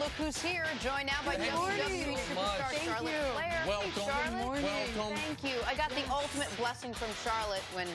look who's here, joined now by WWE superstar Charlotte Flair. Welcome. Hey, Charlotte. Welcome. Thank you. I got the ultimate blessing from Charlotte when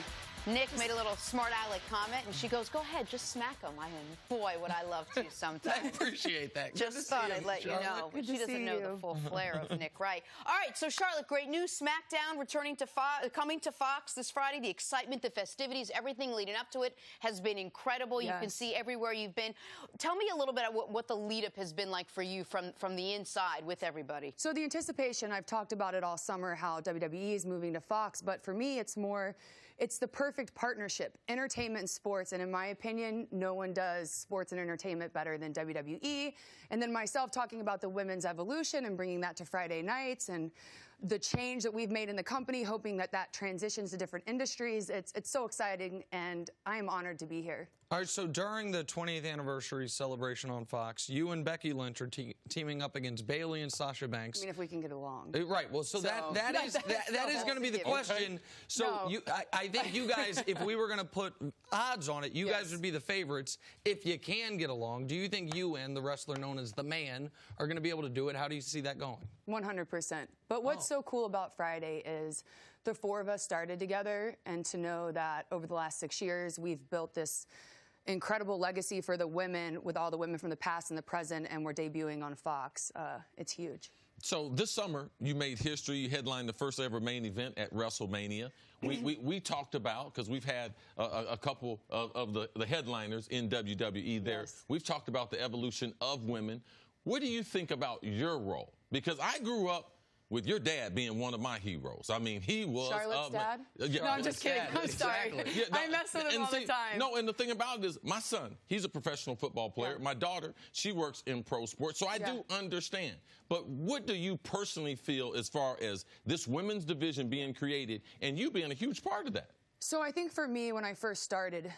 Nick made a little smart aleck comment, and she goes, "Go ahead, just smack him." I mean, boy, would I love to sometimes. I appreciate that. Just thought I'd let you know. But she doesn't know the full flair of Nick Wright. All right, so Charlotte, great news. SmackDown returning to coming to Fox this Friday. The excitement, the festivities, everything leading up to it has been incredible. You can see everywhere you've been. Tell me a little bit about what the lead-up has been like for you from the inside with everybody. So the anticipation, I've talked about it all summer, how WWE is moving to Fox, but for me, it's the perfect partnership, entertainment and sports, and in my opinion, no one does sports and entertainment better than WWE. And then myself talking about the women's evolution and bringing that to Friday nights and the change that we've made in the company, hoping that that transitions to different industries. It's so exciting, and I am honored to be here. All right, so during the 20th anniversary celebration on Fox, you and Becky Lynch are teaming up against Bayley and Sasha Banks. I mean, if we can get along. Right. Well, so that is going to be the question. Okay. So I think you guys, if we were going to put odds on it, you guys would be the favorites if you can get along. Do you think you and the wrestler known as the Man are going to be able to do it? How do you see that going? 100%. But what's so cool about Friday is the four of us started together, and to know that over the last 6 years, we've built this incredible legacy for the women with all the women from the past and the present, and we're debuting on Fox. It's huge. So this summer, you made history. You headlined the first ever main event at WrestleMania. We talked about, because we've had a couple of the headliners in WWE there. Yes. We've talked about the evolution of women. What do you think about your role? Because I grew up with your dad being one of my heroes. I mean, he was... Charlotte's dad? Yeah, no, I'm just kidding. I'm sorry. Yeah, no, I mess with him all the time. No, and the thing about it is, my son, he's a professional football player. Yeah. My daughter, she works in pro sports, so I do understand. But what do you personally feel as far as this women's division being created and you being a huge part of that? So I think for me, when I first started,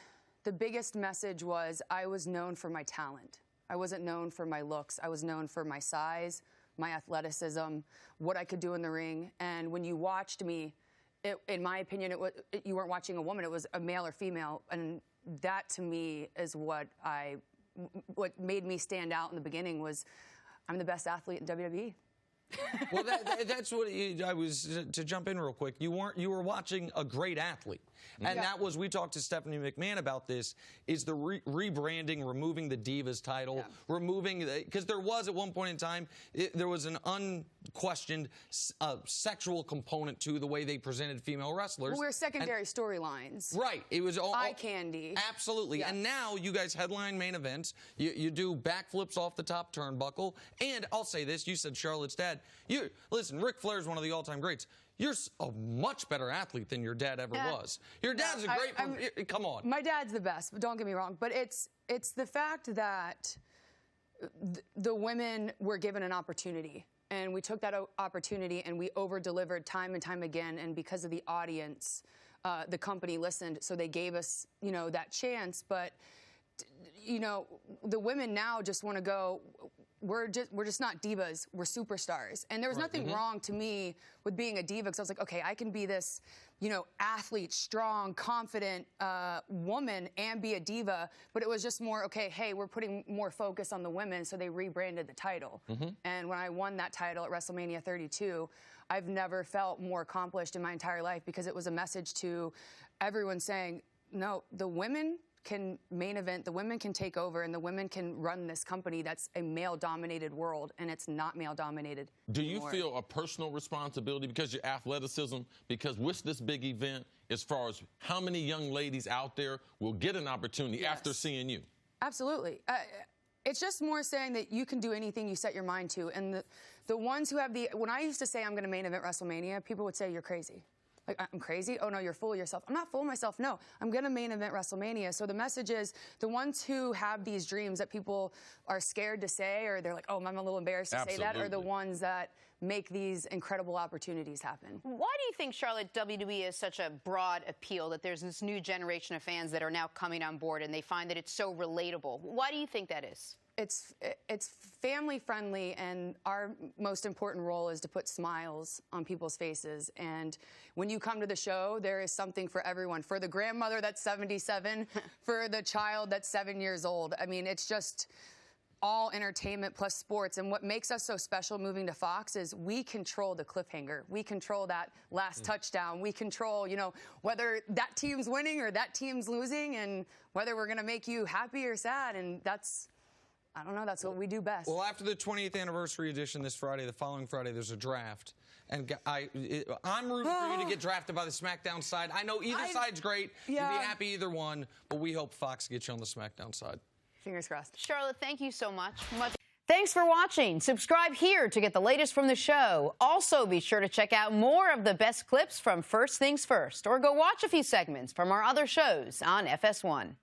the biggest message was I was known for my talent. I wasn't known for my looks. I was known for my size, my athleticism, what I could do in the ring. And when you watched me, in my opinion, you weren't watching a woman, it was a male or female. And that, to me, is what made me stand out in the beginning. Was I'm the best athlete in WWE. Well, that's what I was, to jump in real quick, you were watching a great athlete. And that was, we talked to Stephanie McMahon about this, is the rebranding, removing the Divas title, removing, because there was at one point in time, there was an unquestioned sexual component to the way they presented female wrestlers. Well, we're secondary storylines. Right. It was all eye candy. Absolutely. And now you guys headline main events. You do backflips off the top turnbuckle. And I'll say this, you said Charlotte's dad. Listen, Ric Flair's one of the all-time greats. You're a much better athlete than your dad ever was. Your dad's a great... come on. My dad's the best, but don't get me wrong. But it's the fact that the women were given an opportunity. And we took that opportunity and we over-delivered time and time again. And because of the audience, the company listened. So they gave us, that chance. But, the women now just want to go... We're just not divas. We're superstars. And there was nothing wrong to me with being a diva, because I was like, okay, I can be this, athlete, strong, confident woman and be a diva. But it was just more, okay, hey, we're putting more focus on the women, so they rebranded the title. And when I won that title at WrestleMania 32, I've never felt more accomplished in my entire life, because it was a message to everyone saying, no, the women can main event, the women can take over, and the women can run this company that's a male-dominated world, and it's not male-dominated Do you feel a personal responsibility because your athleticism, because with this big event, as far as how many young ladies out there will get an opportunity after seeing you? Absolutely. It's just more saying that you can do anything you set your mind to, and the ones who have when I used to say I'm going to main event WrestleMania, people would say you're crazy. Like, I'm crazy? Oh, no, you're full of yourself. I'm not full of myself. No, I'm going to main event WrestleMania. So the message is the ones who have these dreams that people are scared to say, or they're like, oh, I'm a little embarrassed to say that, are the ones that make these incredible opportunities happen. Why do you think, Charlotte, WWE has such a broad appeal, that there's this new generation of fans that are now coming on board and they find that it's so relatable? Why do you think that is? It's family friendly, and our most important role is to put smiles on people's faces. And when you come to the show, there is something for everyone. For the grandmother that's 77, for the child that's 7 years old. I mean, it's just all entertainment plus sports. And what makes us so special moving to Fox is we control the cliffhanger. We control that last touchdown. We control, whether that team's winning or that team's losing, and whether we're going to make you happy or sad. And I don't know, that's what we do best. Well, after the 20th anniversary edition this Friday, the following Friday, there's a draft. And I'm rooting for you to get drafted by the SmackDown side. I know either side's great. Yeah. You'd be happy either one, but we hope Fox gets you on the SmackDown side. Fingers crossed. Charlotte, thank you so much. Thanks for watching. Subscribe here to get the latest from the show. Also, be sure to check out more of the best clips from First Things First, or go watch a few segments from our other shows on FS1.